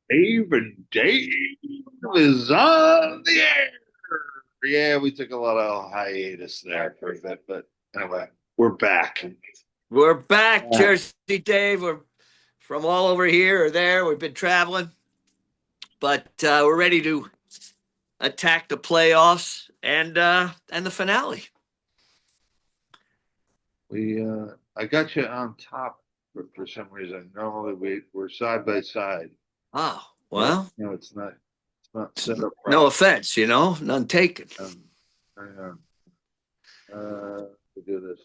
Dave is on the air. Yeah, we took a lot of hiatus there for a bit, but anyway, we're back. We're back, Yeah. Jersey Dave. We're from all over here or there. We've been traveling, but we're ready to attack the playoffs and the finale. I got you on top for some reason. Normally we're side by side. Oh, Yeah, well, no, it's not set up no properly. offense, none taken. Hang on. We do this.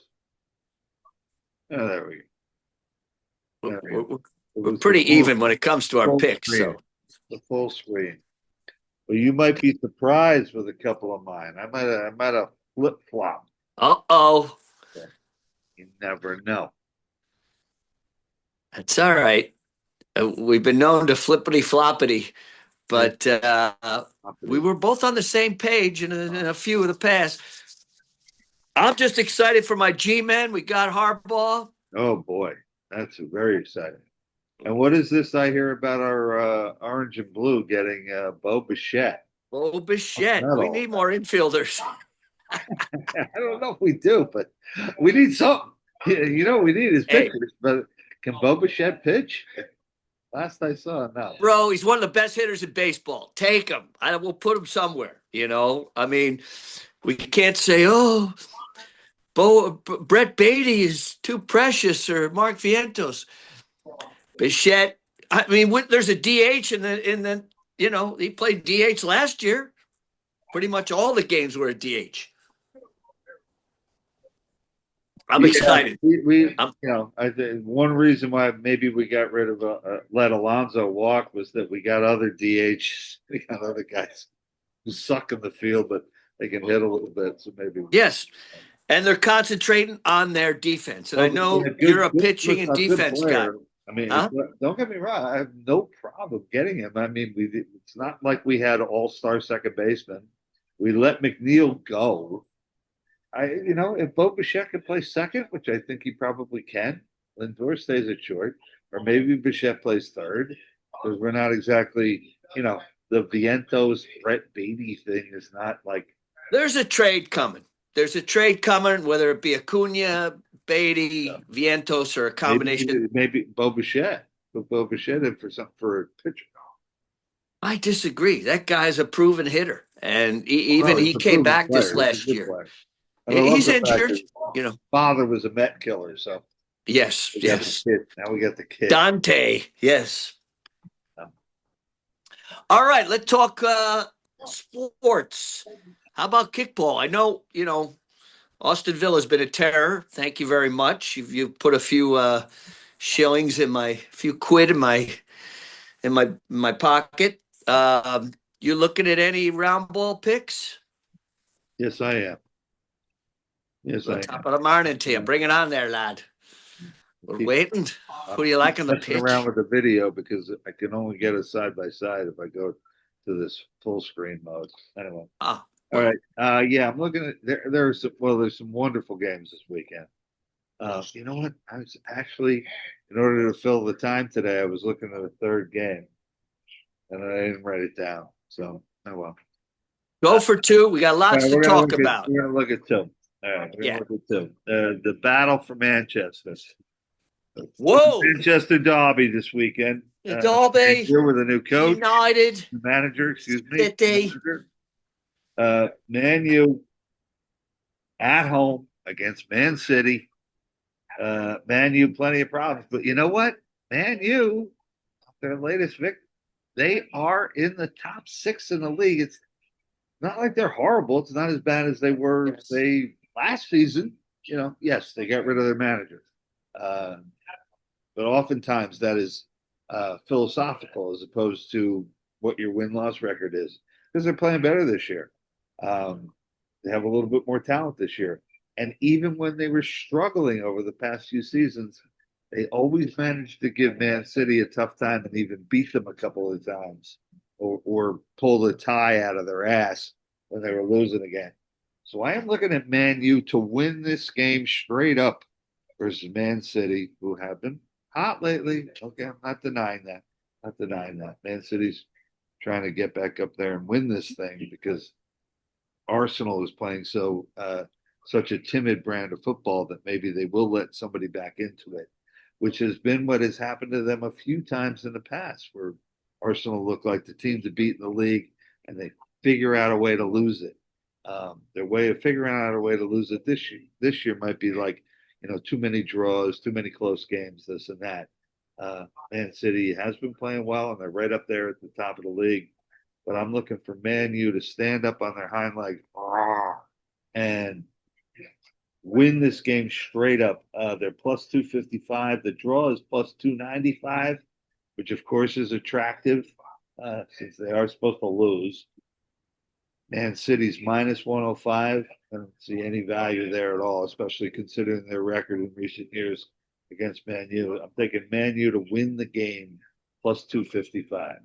Yeah, there we go. We're, There we go. we're, It we're was the pretty even when it comes to our full picks. screen. So, The full screen. Well, you might be surprised with a couple of mine. I might have flip flopped. oh, You never know. that's all right. We've been known to flippity floppity, Yeah, but we property. were both on the same page in a few of the past. I'm just excited for my G-men. We got Harbaugh. Oh boy, that's very exciting. And what is this I hear about our orange and blue getting Bo Bichette? Oh, What's Bichette. that We all need more infielders. about? I don't know if we do, but we need something. You know, we need his Hey, pitchers, but can Bo Bichette pitch? Last I saw, no. bro, he's one of the best hitters in baseball. Take him. We'll put him somewhere. I mean, we can't say, oh, Brett Beatty is too precious or Mark Vientos. Bichette. I mean, there's a DH he played DH last year. Pretty much all the games were a DH. I'm Yeah, excited. we I'm I think one reason why maybe we got rid of let Alonso walk was that we got other DHs, we got other guys who suck in the field, but they can hit a little bit. So maybe we can. Yes, and they're concentrating on their defense. And I Well, know yeah, you're good, a pitching and a good defense guy, player. I mean, huh? don't get me wrong. I have no problem getting him. I mean, it's not like we had all-star second baseman. We let McNeil go. If Bo Bichette can play second, which I think he probably can, Lindor stays at short, or maybe Bichette plays third, because we're not exactly, the Vientos Brett Beatty thing is not like There's a trade coming. There's a trade coming, whether it be Acuna, Beatty, Vientos, or a combination. maybe Bo Bichette. Put Bo Bichette in for a pitcher. I disagree. That guy's a proven hitter, and No, even he's he a came proven back this player. He's a last good year. player. And I love He's the fact that injured, his you know. father was a Met killer. So Yes, we got the yes. kid. Now we got the kid. Dante, yes. Um, All right, let's talk sports. How about kickball? I know, Austin Villa has been a terror. Thank you very much. You've put a few shillings few quid in my pocket. You looking at any round ball picks? yes, I am. Yes, Well, I top am. of the morning to you. Bring it on there, lad. We're Keep, waiting. Who do you keep like on the messing around pitch? with the video because I can only get it side by side if I go to this full screen mode. Anyway, Ah, all well, right. Yeah, I'm looking at there. There's some wonderful games this weekend. You know what? I was actually, in order to fill the time today, I was looking at a third game and I didn't write it down. So, oh well. go for two. We got All lots right, to talk about. we're gonna look at two. All right, we're Yeah. gonna look at two. The battle for Manchester. Whoa. Manchester Derby this weekend. The And Derby, here with a new coach, United, new manager, excuse me, City. manager. Man U at home against Man City. Man U, plenty of problems, but you know what? Man U, their latest victory, they are in the top six in the league. It's not like they're horrible. It's not as bad as they were, Yes. say, last season. Yes, they got rid of their manager. Uh, but oftentimes that is philosophical as opposed to what your win loss record is because they're playing better this year. They have a little bit more talent this year. And even when they were struggling over the past few seasons, they always managed to give Man City a tough time and even beat them a couple of times or pull the tie out of their ass when they were losing again. So I am looking at Man U to win this game straight up versus Man City, who have been hot lately. Okay, I'm not denying that. not denying that. Man City's trying to get back up there and win this thing because Arsenal is playing such a timid brand of football that maybe they will let somebody back into it, which has been what has happened to them a few times in the past, where Arsenal look like the team to beat in the league and they figure out a way to lose it. Their way of figuring out a way to lose it this year might be like, too many draws, too many close games, this and that. Man City has been playing well, and they're right up there at the top of the league. But I'm looking for Man U to stand up on their hind legs and win this game straight up. They're plus 255. The draw is plus 295, which of course is attractive since they are supposed to lose. Man City's minus 105. I don't see any value there at all, especially considering their record in recent years against Man U. I'm taking Man U to win the game plus 255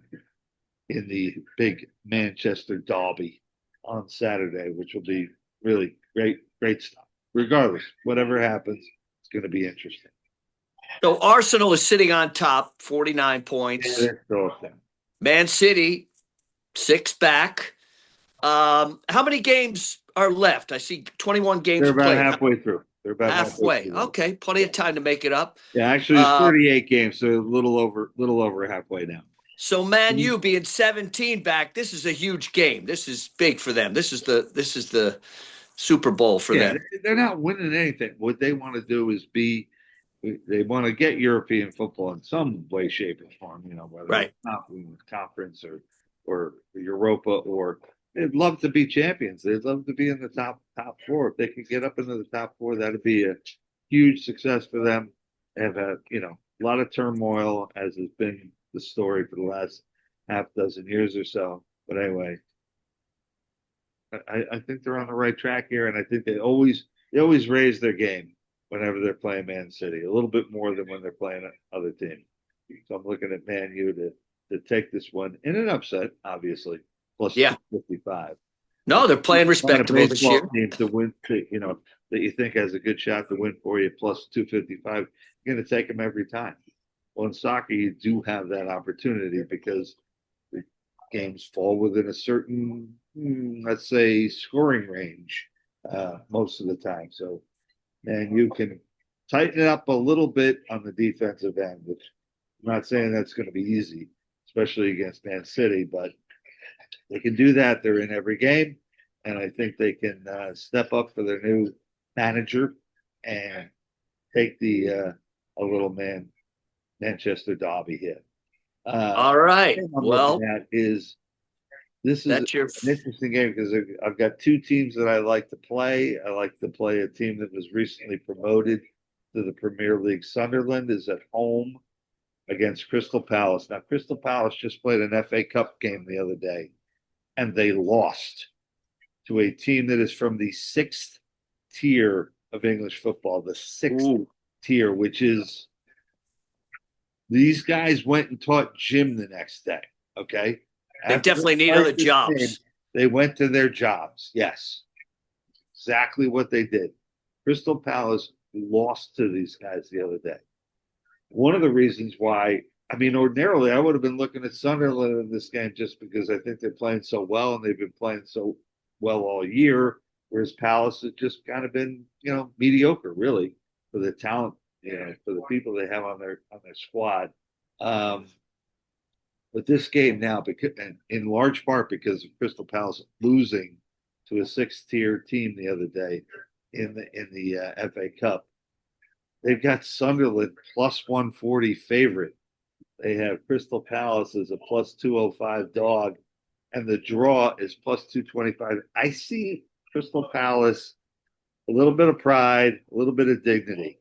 in the big Manchester derby on Saturday, which will be really great stuff. Regardless, whatever happens, it's going to be interesting. So Arsenal is sitting on top, 49 points. Yeah, still up there. Man City, 6 back. How many games are left? I see 21 games They're about played. halfway through. They're about halfway. Okay, plenty of time to make it up. Yeah, actually, it's 38 games, so a little over halfway now. So Man U being 17 back, this is a huge game. This is big for them. This is the Super Bowl for them. They're not winning anything. What they want to do is they want to get European football in some way, shape, or form, whether it's not conference or Europa, or they'd love to be champions. They'd love to be in the top 4. If they could get up into the top 4, that'd be a huge success for them. They have a lot of turmoil, as has been the story for the last half dozen years or so. But anyway, I think they're on the right track here, and I think they always raise their game whenever they're playing Man City, a little bit more than when they're playing other teams. So I'm looking at Man U to take this one in an upset, obviously, plus 255. No, they're playing respectable this year. Team to win, that you think has a good shot to win for you, plus 255. You're going to take them every time. Well, in soccer, you do have that opportunity because the games fall within a certain, let's say, scoring range most of the time. So, man, you can tighten it up a little bit on the defensive end, which I'm not saying that's going to be easy, especially against Man City, but they can do that. They're in every game, and I think they can step up for their new manager and take the a little Manchester derby hit. All right. Well, this is an interesting game because I've got 2 teams that I like to play. I like to play a team that was recently promoted to the Premier League. Sunderland is at home against Crystal Palace. Now, Crystal Palace just played an FA Cup game the other day, and they lost to a team that is from the 6th tier of English football, the 6th tier, which is these guys went and taught gym the next day. Okay. They definitely need other jobs. They went to their jobs. Yes. Exactly what they did. Crystal Palace lost to these guys the other day. One of the reasons why, ordinarily I would have been looking at Sunderland in this game just because I think they're playing so well and they've been playing so well all year, whereas Palace has just kind of been, mediocre, really, for the talent, for the people they have on their squad. But this game now, because in large part because of Crystal Palace losing to a 6th tier team the other day in the FA Cup, they've got Sunderland plus 140 favorite. They have Crystal Palace as a plus 205 dog, and the draw is plus 225. I see Crystal Palace, a little bit of pride, a little bit of dignity,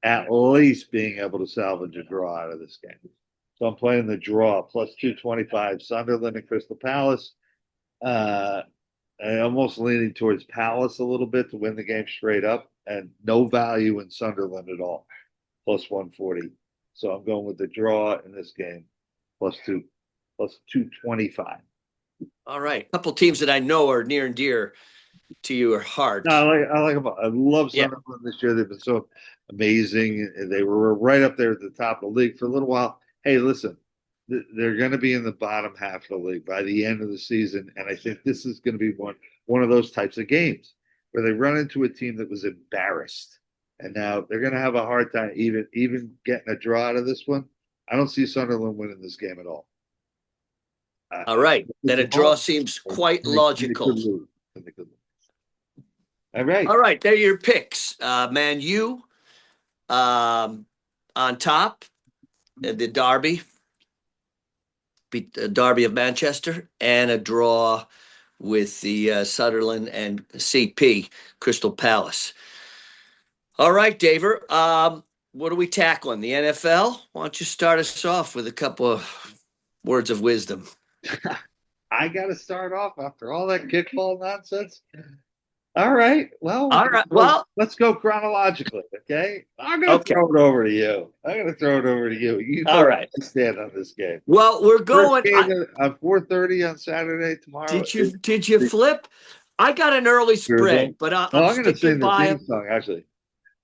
at least being able to salvage a draw out of this game. So I'm playing the draw, plus 225, Sunderland and Crystal Palace. I'm almost leaning towards Palace a little bit to win the game straight up, and no value in Sunderland at all, plus 140. So I'm going with the draw in this game, plus 225. All right. A couple teams that I know are near and dear to your heart. No, I like them. I love Sunderland this year. They've been so amazing. They were right up there at the top of the league for a little while. hey, listen, they're going to be in the bottom half of the league by the end of the season, and I think this is going to be one of those types of games where they run into a team that was embarrassed, and now they're going to have a hard time even getting a draw out of this one. I don't see Sunderland winning this game at all. All right. Then a draw seems quite logical. All right. All right. There are your picks. Man U on top, the Derby, beat the Derby of Manchester, and a draw with the Sunderland and CP, Crystal Palace. All right, Daver. What do we tackle the NFL? Why don't you start us off with a couple of words of wisdom? I got to start off after all that kickball nonsense. All right. Well, all right. Well, let's go chronologically. Okay. I'm going to throw it over to you. You all right. Stand on this game. Well, we're going at 4:30 on Saturday tomorrow. Did you flip? I got an early spread, but I'm going to sing the theme song actually.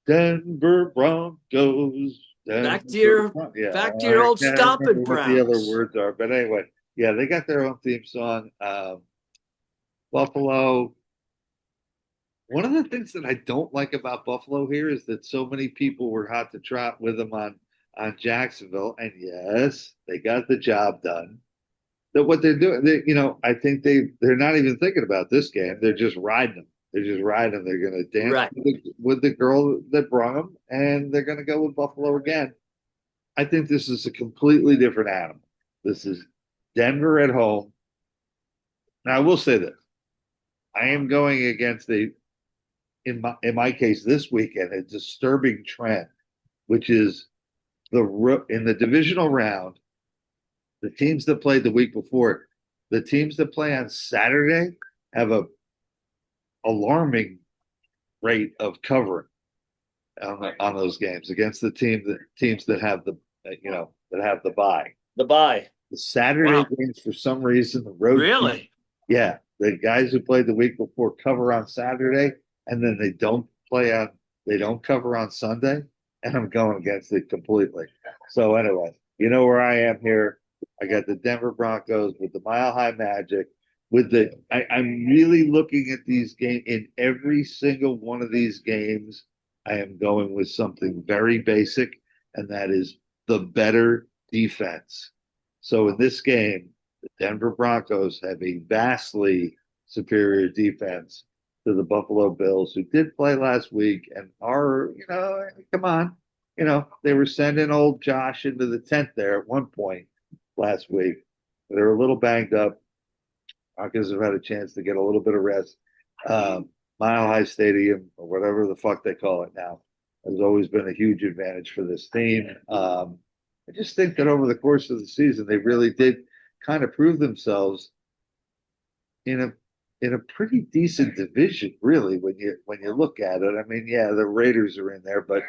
Denver Broncos. Back to your old stomping Browns. What the other words are, but anyway, yeah, they got their own theme song. Buffalo. One of the things that I don't like about Buffalo here is that so many people were hot to trot with them on Jacksonville, and yes, they got the job done. That what they're doing, I think they're not even thinking about this game. They're just riding them. They're going to dance with the girl that brought them, and they're going to go with Buffalo again. I think this is a completely different animal. This is Denver at home. Now, I will say this. I am going against in my case this weekend, a disturbing trend, which is in the divisional round, the teams that played the week before, the teams that play on Saturday have a alarming rate of covering on those games against the teams that have the bye. The bye. The Saturday games, for some reason, the road. Really? Yeah, the guys who played the week before cover on Saturday, and then they don't cover on Sunday, and I'm going against it completely. So anyway, you know where I am here. I got the Denver Broncos with the Mile High Magic. I'm really looking at these games. In every single one of these games, I am going with something very basic, and that is the better defense. So in this game, the Denver Broncos have a vastly superior defense to the Buffalo Bills, who did play last week and are, come on, they were sending old Josh into the tent there at one point last week. They were a little banged up. Broncos have had a chance to get a little bit of rest. Mile High Stadium, or whatever the fuck they call it now, has always been a huge advantage for this team. I just think that over the course of the season, they really did kind of prove themselves in a pretty decent division, really, when you look at it. I mean, yeah, the Raiders are in there, but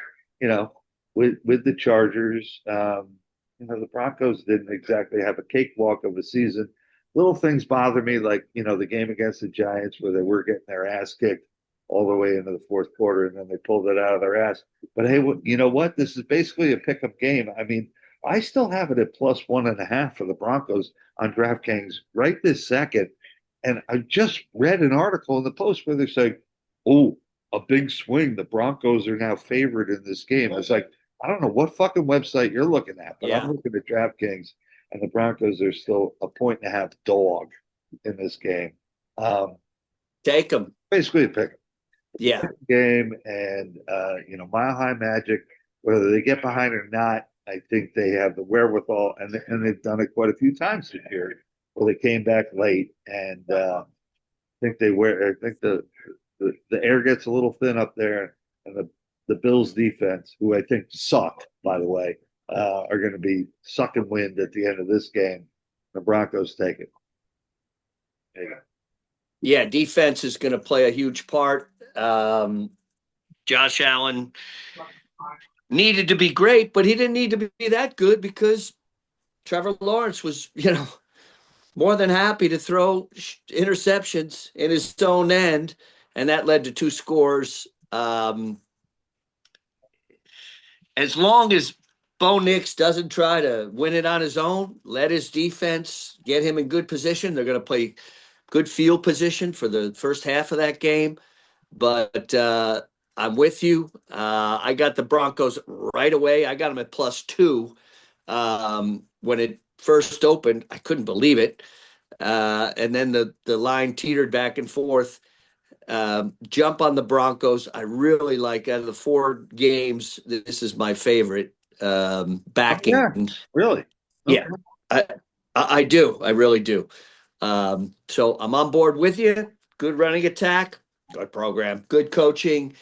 with the Chargers, the Broncos didn't exactly have a cakewalk of a season. Little things bother me, like the game against the Giants where they were getting their ass kicked all the way into the fourth quarter, and then they pulled it out of their ass. But hey, you know what? This is basically a pickup game. I mean, I still have it at +1.5 for the Broncos on DraftKings right this second. And I just read an article in the Post where they're saying, "Oh, a big swing. The Broncos are now favored in this game." It's like, I don't know what fucking website you're looking at, but I'm looking at DraftKings, and the Broncos are still a 1.5 dog in this game. Take them. Basically a pick 'em. Yeah. Game, and Mile High Magic, whether they get behind or not, I think they have the wherewithal, and they've done it quite a few times this year. Well, they came back late, and I think the air gets a little thin up there, and the Bills defense, who I think suck, by the way, are going to be sucking wind at the end of this game. The Broncos take it. There you go. Yeah, defense is going to play a huge part. Josh Allen needed to be great, but he didn't need to be that good because Trevor Lawrence was, more than happy to throw interceptions in his own end, and that led to 2 scores. As long as Bo Nix doesn't try to win it on his own, let his defense get him in good position. They're going to play good field position for the first half of that game. But I'm with you. I got the Broncos right away. I got them at +2. When it first opened, I couldn't believe it. And then the line teetered back and forth. Jump on the Broncos. I really like out of the 4 games, this is my favorite Oh, backing. yeah, really? Okay. Yeah, I, I do. I really do. So I'm on board with you. Good running attack, good program, good coaching.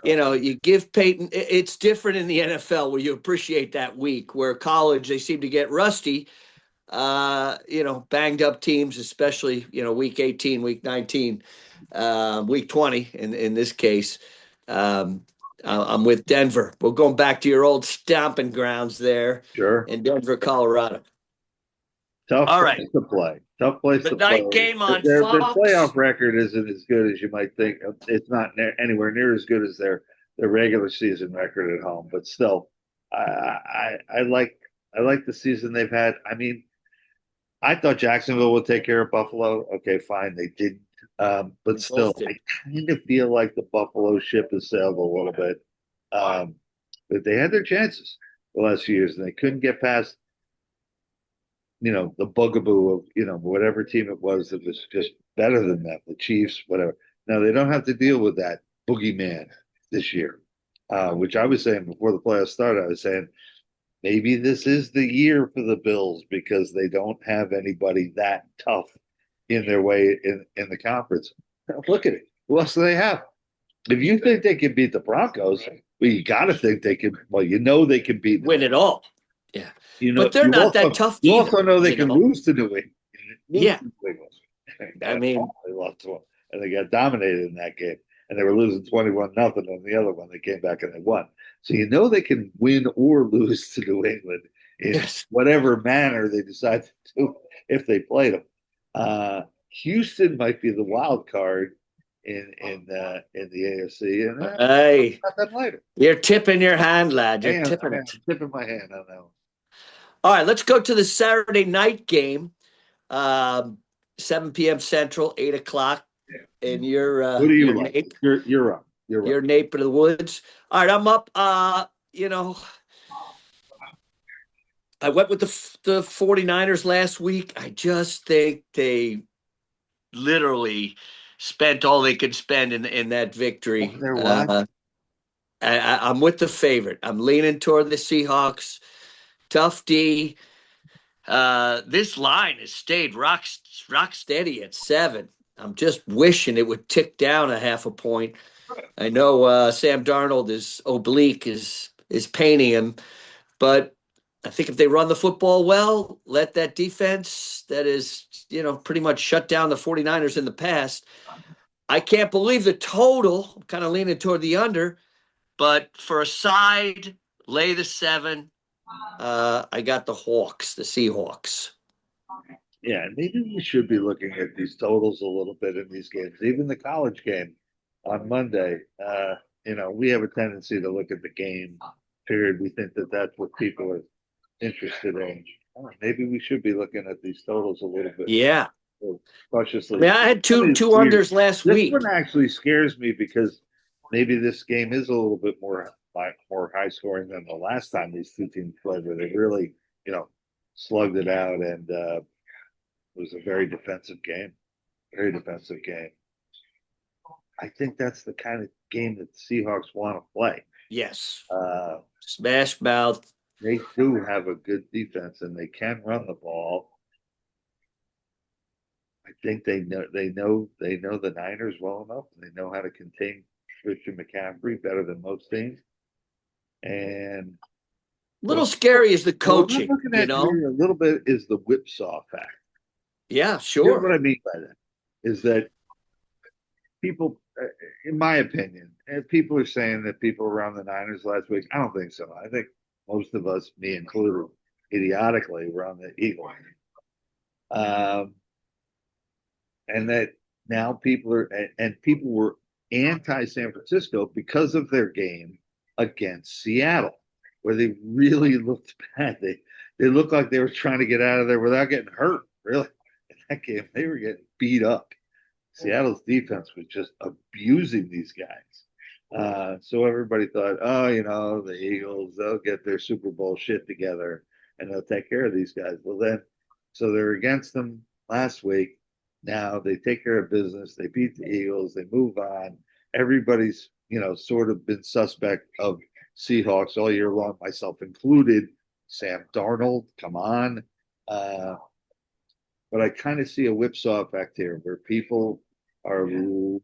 You give Peyton, it's different in the NFL where you appreciate that week, where college, they seem to get rusty. Banged up teams, especially, week 18, week 19, week 20 in this case. Um, I'm with Denver. We're going back to your old stomping grounds there Sure. in Denver, Colorado. Tough All right. place to play. Tough place The to play. night game on Their Fox. playoff record isn't as good as you might think. It's not anywhere near as good as their regular season record at home, but still, I like the season they've had. I mean, I thought Jacksonville would take care of Buffalo. Okay, fine, they didn't. But We still, both did. I kind of feel like the Buffalo ship has sailed a little bit. Um, but they had their chances the last few years, and they couldn't get past the bugaboo of, whatever team it was that was just better than them, the Chiefs, whatever. Now they don't have to deal with that boogeyman this year, which I was saying before the playoffs started. I was saying maybe this is the year for the Bills because they don't have anybody that tough in their way in the conference. Look at it. Who else do they have? If you think they can beat the Broncos, well, you got to think they can. Well, they can beat Win it all. Yeah. But they're You not that tough also either, know they can lose to New England. Lose Yeah. to New England. I mean, They lost to them, and they got dominated in that game. And they were losing 21-0 and the other one. They came back and they won. So they can win or lose to New England in yes. whatever manner they decide to do if they played them. Houston might be the wild card in the AFC, and Hey, about that later. you're tipping your hand, lad. You're tipping I am it. tipping my hand on that one. All right, let's go to the Saturday night game. Um, 7 p.m. Central, 8 o'clock. And Who do you your like? Nape, You're up. You're your up. Nape of the Woods. All right, I'm up. I went with the 49ers last week. I just think they literally spent all they could spend in that victory. They're what? I'm with the favorite. I'm leaning toward the Seahawks. Tough D. This line has stayed rock steady at 7. I'm just wishing it would tick down a half a point. I know Sam Darnold is oblique is painting him, but I think if they run the football well, let that defense that is, pretty much shut down the 49ers in the past. I can't believe the total. I'm kind of leaning toward the under, but for a side, lay the 7. I got the Hawks, the Seahawks. Yeah, maybe we should be looking at these totals a little bit in these games. Even the college game on Monday. We have a tendency to look at the game period. We think that that's what people are interested in. Maybe we should be looking at these totals a little bit Yeah. more I cautiously. mean, I had two unders last This week. one actually scares me because maybe this game is a little bit more high scoring than the last time these two teams played, where they really, slugged it out, and it was a very defensive game. Very defensive game. I think that's the kind of game that the Seahawks want to play. Yes. Uh, Smash mouth. they do have a good defense, and they can run the ball. I think they know the Niners well enough. They know how to contain Christian McCaffrey better than most teams. And Little scary is the what I'm coaching, looking at here a little bit is the whipsaw fact. Yeah, Here's sure. what I mean by that is that people, in my opinion, and people are saying that people around the Niners last week. I don't think so. I think most of us, me included, idiotically, were on the Eagles. And that now people were anti San Francisco because of their game against Seattle. where they really looked bad. They looked like they were trying to get out of there without getting hurt. Really, in that game, they were getting beat up. Seattle's defense was just abusing these guys. So everybody thought, oh, the Eagles, they'll get their Super Bowl shit together and they'll take care of these guys. Well, then, so they're against them last week. Now they take care of business. They beat the Eagles. They move on. Everybody's, sort of been suspect of Seahawks all year long, myself included. Sam Darnold, come on. But I kind of see a whipsaw effect here where people are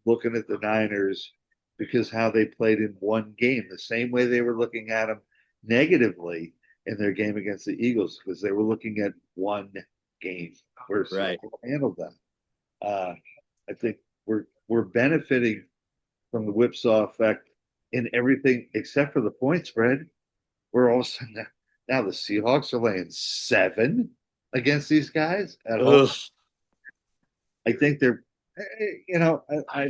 looking at the Niners because how they played in one game, the same way they were looking at them negatively in their game against the Eagles because they were looking at one game where Right. Seattle handled them. I think we're benefiting from the whipsaw effect in everything except for the point spread. We're all of a sudden now the Seahawks are laying 7 against these guys at home. Ugh. I think they're,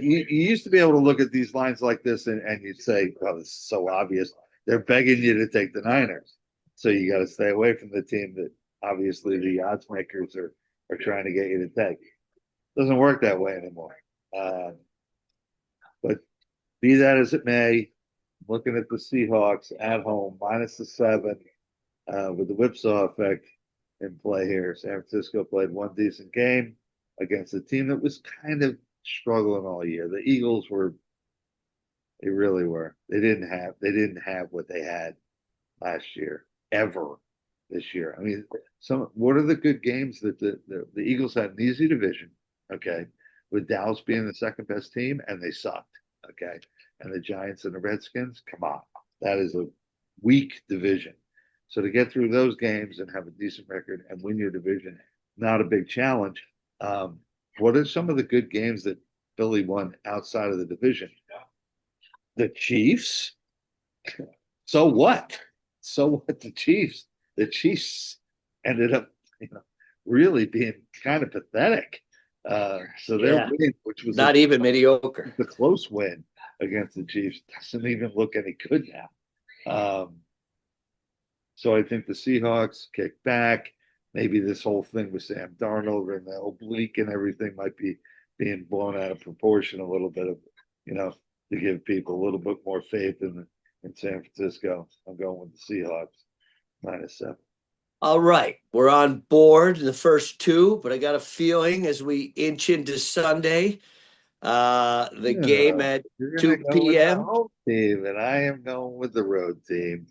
you used to be able to look at these lines like this and you'd say, well, this is so obvious. They're begging you to take the Niners. So you got to stay away from the team that obviously the odds makers are trying to get you to take. Doesn't work that way anymore. But be that as it may, looking at the Seahawks at home, minus the 7, with the whipsaw effect in play here. San Francisco played one decent game against a team that was kind of struggling all year. The Eagles they really were. They didn't have what they had last year ever this year. I mean, what are the good games that the Eagles had an easy division, okay, with Dallas being the second best team, and they sucked, okay, and the Giants and the Redskins, come on, that is a weak division. So to get through those games and have a decent record and win your division, not a big challenge. What are some of the good games that Philly won outside of the division? The Chiefs. So what? So what? The Chiefs. The Chiefs ended up, really being kind of pathetic. So their win, which was not even mediocre, the close win against the Chiefs, doesn't even look any good now. So I think the Seahawks kick back. Maybe this whole thing with Sam Darnold and the oblique and everything might be being blown out of proportion a little bit of, to give people a little bit more faith in San Francisco. I'm going with the Seahawks minus 7. All right, we're on board the first 2, but I got a feeling as we inch into Sunday, the game at 2 p.m. Home team, and I am going with the road team.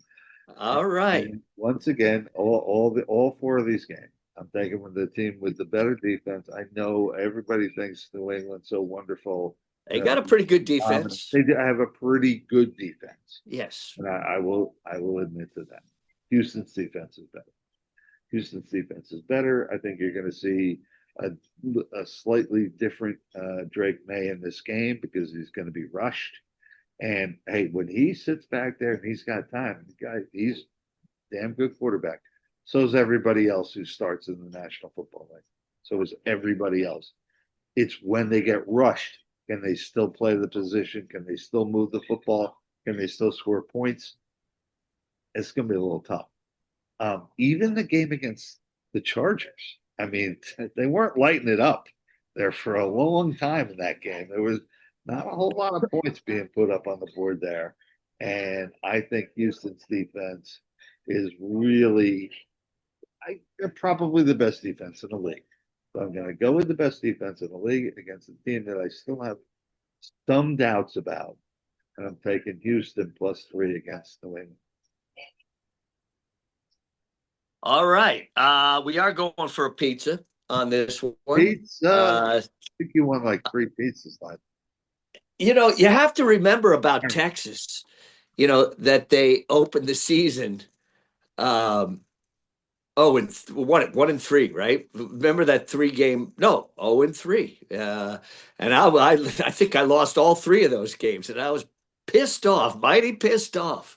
All right. And once again, all 4 of these games, I'm taking with the team with the better defense. I know everybody thinks New England's so wonderful. They got a pretty good defense. They have a pretty good defense. Yes. And I will admit to that. Houston's defense is better. Houston's defense is better. I think you're going to see a slightly different Drake May in this game because he's going to be rushed. And hey, when he sits back there and he's got time, he's a damn good quarterback. So is everybody else who starts in the National Football League. So is everybody else. It's when they get rushed. Can they still play the position? Can they still move the football? Can they still score points? It's going to be a little tough. Even the game against the Chargers, I mean, they weren't lighting it up there for a long time in that game. There was not a whole lot of points being put up on the board there. And I think Houston's defense is really, they're probably the best defense in the league. So I'm going to go with the best defense in the league against a team that I still have some doubts about. And I'm taking Houston +3 against New England. All right. We are going for a pizza on this one. Pizza. I think you won like 3 pizzas last. You have to remember about Texas, that they opened the season 1-3, right? Remember that 3-game? No, 0-3. And I think I lost all 3 of those games, and I was pissed off, mighty pissed off,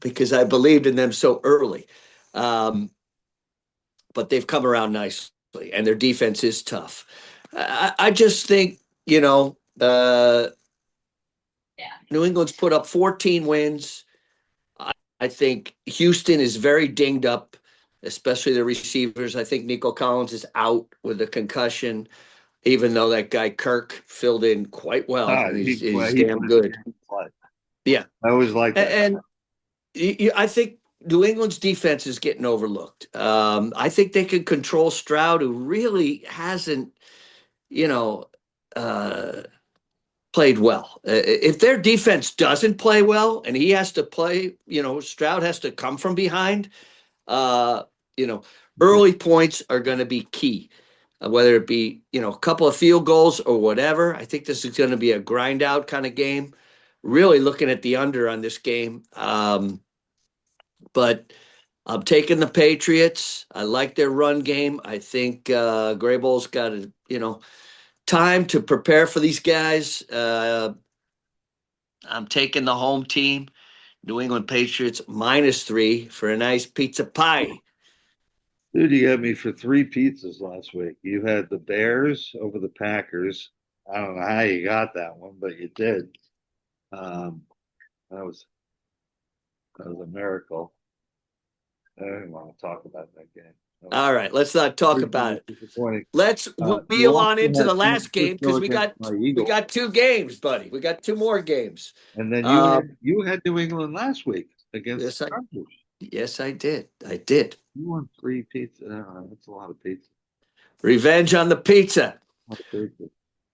because I believed in them so early. But they've come around nicely, and their defense is tough. I just think, New England's put up 14 wins. I think Houston is very dinged up, especially the receivers. I think Nico Collins is out with a concussion, even though that guy Kirk filled in quite well, and he's He damn good. played. Yeah, I always like that. and I think New England's defense is getting overlooked. I think they can control Stroud, who really hasn't, you know, uh, played well. If their defense doesn't play well and he has to play, Stroud has to come from behind, uh, you know, early points are going to be key, whether it be, a couple of field goals or whatever. I think this is going to be a grind out kind of game. Really looking at the under on this game. But I'm taking the Patriots. I like their run game. I think Grable's got time to prepare for these guys. I'm taking the home team, New England Patriots -3 for a nice pizza pie. Dude, you got me for 3 pizzas last week. You had the Bears over the Packers. I don't know how you got that one, but you did. Um, that was a miracle. I didn't want to talk about that game. All right, let's not talk about it. Disappointing. Let's You wheel also on into had the San last game Francisco because we against got my we Eagles, got 2 games, buddy. We got 2 more games. and then you had New England last week against Yes, the Chargers. yes, I did. I did. You won 3 pizzas. That's a lot of pizza. Revenge on the pizza. A lot of pizza.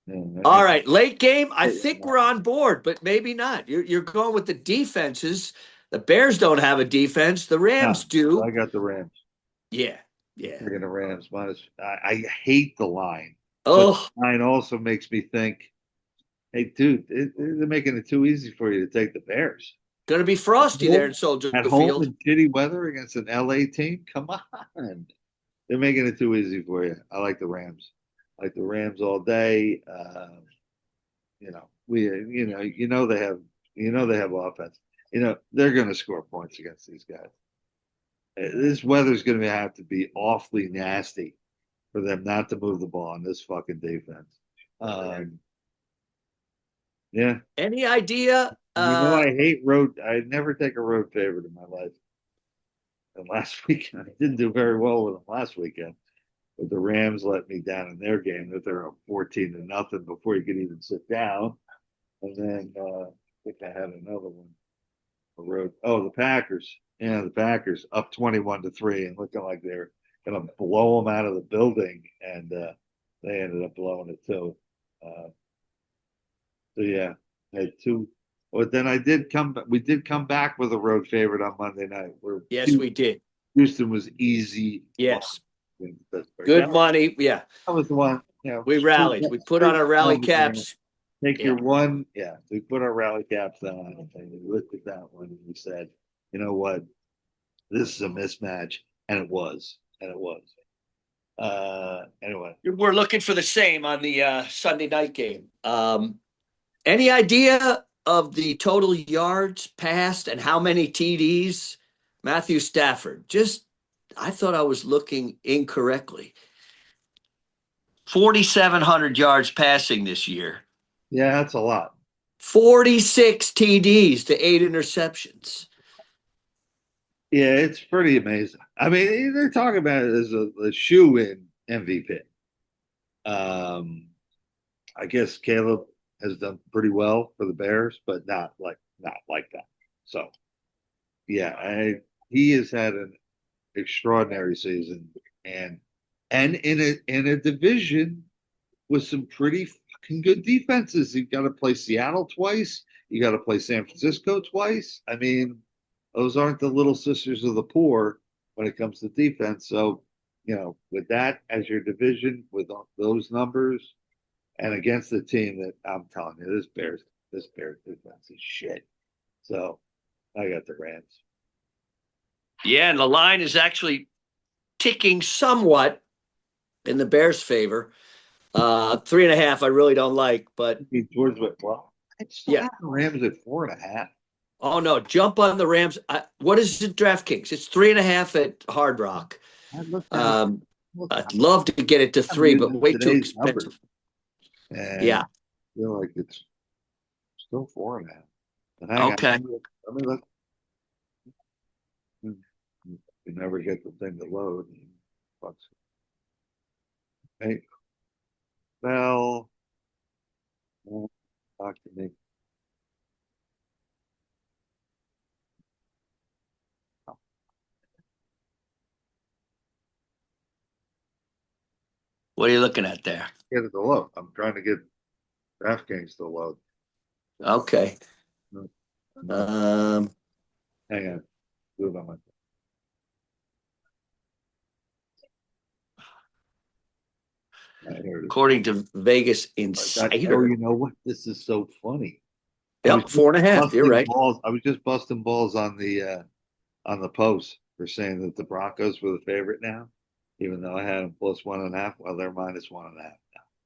Yeah, All right, late game. I yeah. think we're on board, but maybe not. You're going with the defenses. The Bears don't have a defense. The Rams No, do. I got the Rams. Yeah, yeah. Taking the Rams minus. I hate the line, but Oh, the line also makes me think, hey, dude, they're making it too easy for you to take the Bears. going to be frosty there in Soldier At home Field. in shitty weather against an LA team? Come on. They're making it too easy for you. I like the Rams. I like the Rams all day. They have offense. They're going to score points against these guys. This weather's going to have to be awfully nasty for them not to move the ball on this fucking defense. Yeah. Any idea? I hate road. I never take a road favorite in my life. And last weekend, I didn't do very well with them last weekend. But the Rams let me down in their game that they're up 14-0 before you could even sit down. And then I think I had another one. A road. Oh, the Packers. Yeah, the Packers up 21-3 and looking like they're going to blow them out of the building. And they ended up blowing it too. So yeah, I had 2. But then we did come back with a road favorite on Monday night. Yes, we did. Houston was easy. Yes. Pittsburgh. Good money. Yeah. That was the one. We rallied. We put on our rally caps. Take your one. Yeah, we put our rally caps on and we looked at that one and we said, you know what? This is a mismatch. And it was. Anyway. We're looking for the same on the Sunday night game. Any idea of the total yards passed and how many TDs? Matthew Stafford. I thought I was looking incorrectly. 4,700 yards passing this year. Yeah, that's a lot. 46 TDs to 8 interceptions. Yeah, it's pretty amazing. I mean, they're talking about it as a shoe-in MVP. I guess Caleb has done pretty well for the Bears, but not like that. So, yeah, he has had an extraordinary season, and in a division with some pretty fucking good defenses. You got to play Seattle twice. You got to play San Francisco twice. I mean, those aren't the little sisters of the poor when it comes to defense. So, with that as your division, with those numbers, and against the team that I'm telling you, this Bears defense is shit. So, I got the Rams. Yeah, and the line is actually ticking somewhat in the Bears' favor. 3.5, I really don't like, but Towards what? Well, I still have the Rams at 4.5. Oh no, jump on the Rams. What is it, DraftKings? It's 3.5 at Hard Rock. I'd love to get it to 3, but way too expensive. Yeah, I feel like it's still 4.5. Okay. Let me look. You never get the thing to load. Hey, Bell, talk to me. What are you looking at there? Get it to load. I'm trying to get DraftKings to load. Okay. No, no. Um, Hang on. Do it on my. Here it is. according to Vegas Oh, Insider. you know what? This is so funny. I was Yep, just 4.5. You're busting right. balls. I was just busting balls on the post for saying that the Broncos were the favorite now, even though I had them plus 1.5. Well, they're minus 1.5.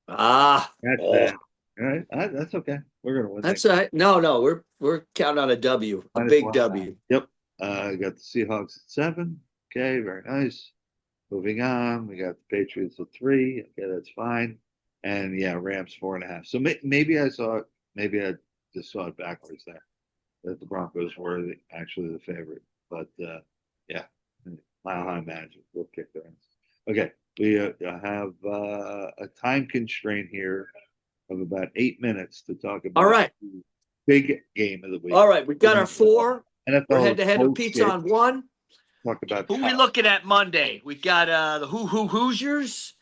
Ah, That's oh, bad. All right, that's okay. We're gonna win that that's all right. No, no, we're counting on a W, a minus big 1.5. W. Yep. I got the Seahawks at 7. Okay, very nice. Moving on, we got the Patriots at 3. Okay, that's fine. And yeah, Rams 4.5. So maybe I saw it. Maybe I just saw it backwards there. That the Broncos were actually the favorite. But yeah, Mile High Magic will kick their ass. Okay, we have a time constraint here of about 8 minutes to talk All about right. the big game of the week. All right. We got our four. We're NFL head is to head with cold pizza shit. on one. Talk about Who we looking at Monday? We got the Hoosiers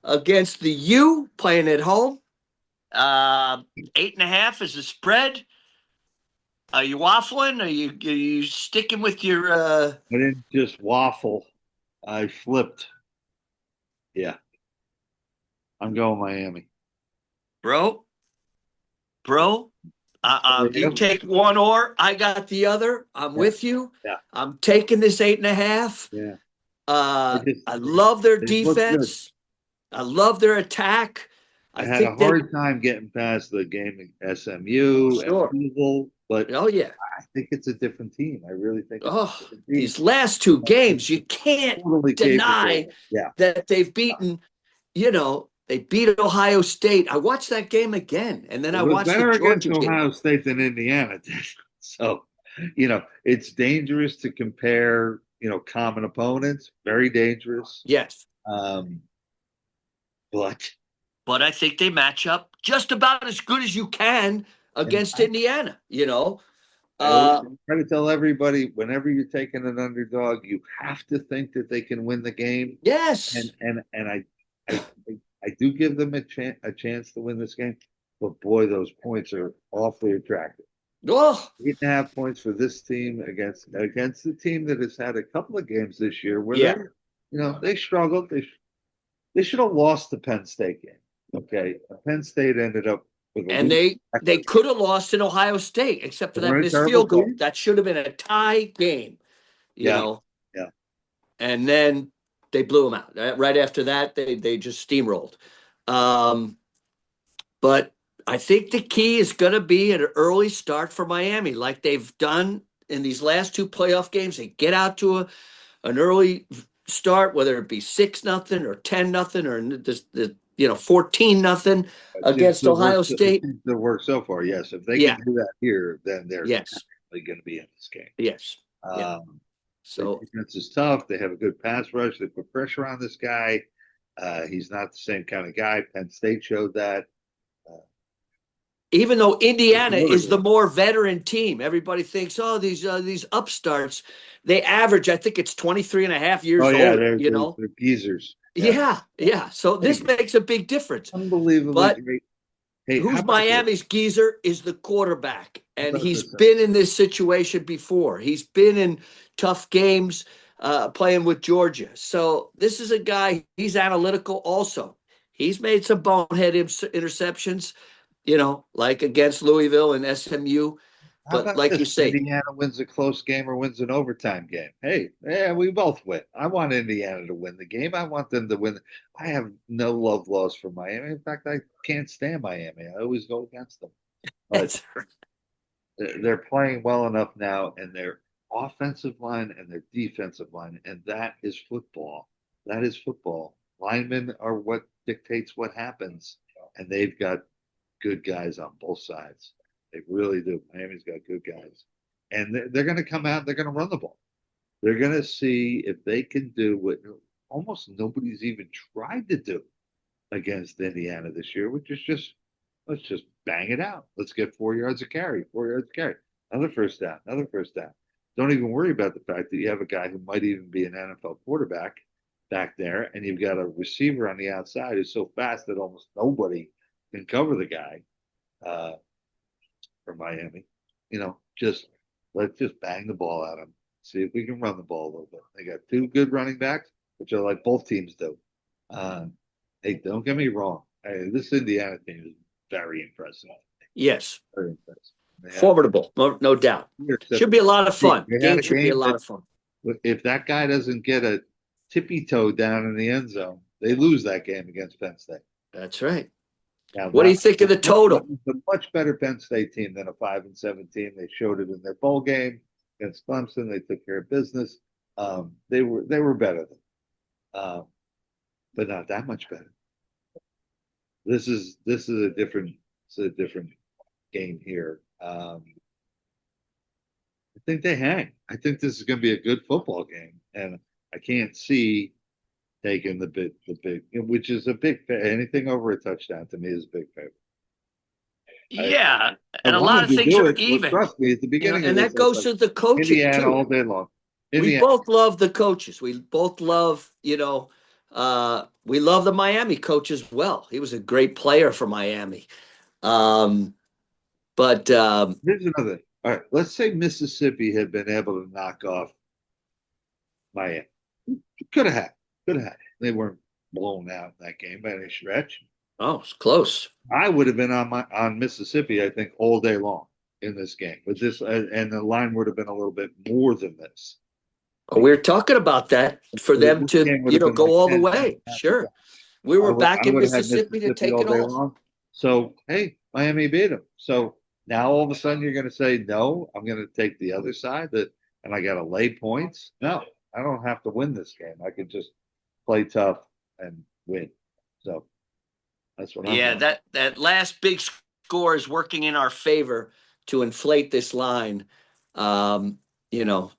against the U playing at home. 8.5 is the spread. Are you waffling? Are you sticking with your I didn't just waffle. I flipped. Yeah, I'm going Miami. bro? Bro? You Yeah, take one or I got the other. I'm yeah, with you. yeah. I'm taking this 8.5. Yeah. I love their They look good. defense. I love their attack. I I had a think they hard time getting past the game at SMU and sure. Louisville, but Oh yeah. I think it's a different team. I really think it's a Oh, different team. these last two games, you can't Totally deny capable. Yeah. that they've beaten, they beat Ohio State. I watched that game again, and then It I was watched the better against Georgia game. Ohio State than Indiana did. So, it's dangerous to compare, common opponents. Very dangerous. Yes. Um, but But I think they match up just about as good as you can and against Indiana. I always Uh, try to tell everybody whenever you're taking an underdog, you have to think that they can win the game. yes. And I I do give them a chance to win this game, but boy, those points are awfully attractive. Oh, 8.5 points for this team against the team that has had a couple of games this year where yeah. they struggled. They should have lost the Penn State game. Okay, Penn State ended up with a And losing they record. could have lost in Ohio State, except for They that weren't a missed terrible field goal. team. That should have been a tie game, you Yeah, know. yeah. And then they blew them out. Right after that, they just steamrolled. Um, but I think the key is going to be an early start for Miami, like they've done in these last two playoff games. They get out to an early start, whether it be 6-0 or 10-0 or 14-0 It seems against to work. Ohio It State. seems to work so far. Yes, if they can Yeah. do that here, then they're Yes. definitely going to be in this game. Yes. Yeah. Um, the So defense is tough. They have a good pass rush. They put pressure on this guy. He's not the same kind of guy. Penn State showed that. Uh, even though it's Indiana is the motivating. more veteran team, everybody thinks, oh, these upstarts, they average, I think it's 23 and a half Oh years yeah, old, they're geezers. Yeah, Yeah, yeah. yeah. So this makes a big difference. Unbelievably But great. Hey, how who's about this? Miami's geezer is the quarterback. How And about he's this? been in this situation before. He's been in tough games playing with Georgia. So this is a guy, he's analytical also. He's made some bonehead interceptions, like against Louisville and SMU. How But about like you this? say, Indiana wins a close game or wins an overtime game. Hey, yeah, we both win. I want Indiana to win the game. I want them to win. I have no love lost for Miami. In fact, I can't stand Miami. I always go against them. But that's they're playing well enough now, and their offensive line and their defensive line, and that is football. That is football. Linemen are what dictates what happens, and they've got good guys on both sides. They really do. Miami's got good guys, and they're going to come out. They're going to run the ball. They're going to see if they can do what almost nobody's even tried to do against Indiana this year, which is just let's just bang it out. Let's get 4 yards of carry, 4 yards of carry, another first down, another first down. Don't even worry about the fact that you have a guy who might even be an NFL quarterback back there, and you've got a receiver on the outside who's so fast that almost nobody can cover the guy uh, for Miami. Just let's just bang the ball at them. See if we can run the ball a little bit. They got two good running backs, which are like both teams do. Uh, hey, don't get me wrong. This Indiana team is very impressive. Yes. Very impressive. Formidable, no doubt. Should be a lot of fun. Game should be a lot of fun. If that guy doesn't get a tippy toe down in the end zone, they lose that game against Penn State. That's right. Now, what do you think of the total? It's a much better Penn State team than a 5-7 team. They showed it in their bowl game against Clemson. They took care of business. They were better than, but not that much better. This is a different game here. I think they hang. I think this is going to be a good football game, and I can't see taking the big, which is a big. Anything over a touchdown to me is a big favorite. Yeah, and a lot of things are even. Trust me, at the beginning, and that goes to the coaches Indiana too. All day long. We both love the coaches. We both love, we love the Miami coach as well. He was a great player for Miami. But here's another thing. All right, let's say Mississippi had been able to knock off Miami. Could have had. They weren't blown out in that game by any stretch. Oh, it's close. I would have been on Mississippi, I think, all day long in this game. But this and the line would have been a little bit more than this. We were talking about that for them to, go all the way. Sure. We were back in Mississippi to take it all. So, hey, Miami beat them. So now all of a sudden you're going to say, no, I'm going to take the other side and I got to lay points. No, I don't have to win this game. I could just play tough and win. So that's what I'm doing. that last big score is working in our favor to inflate this line.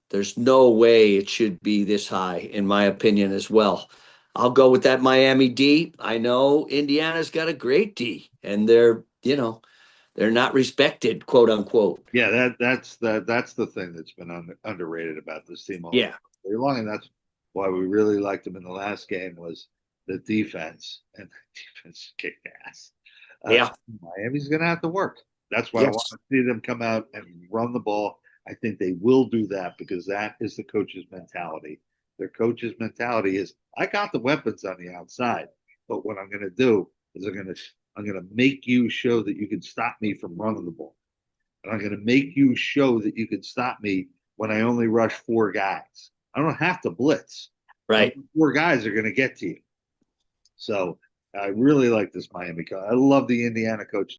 There's no way it should be this high, in my opinion, as well. I'll go with that Miami D. I know Indiana's got a great D, and they're not respected, quote unquote. Yeah, that's the thing that's been underrated about this team all long, and that's why we really liked them in the last game was the defense, and the defense kicked ass. Miami's going to have to work. That's why I want to see them come out and run the ball. I think they will do that because that is the coach's mentality. Their coach's mentality is, I got the weapons on the outside, but what I'm going to do is I'm going to make you show that you can stop me from running the ball. And I'm going to make you show that you can stop me when I only rush 4 guys. I don't have to blitz. Right. 4 guys are going to get to you. So I really like this Miami coach. I love the Indiana coach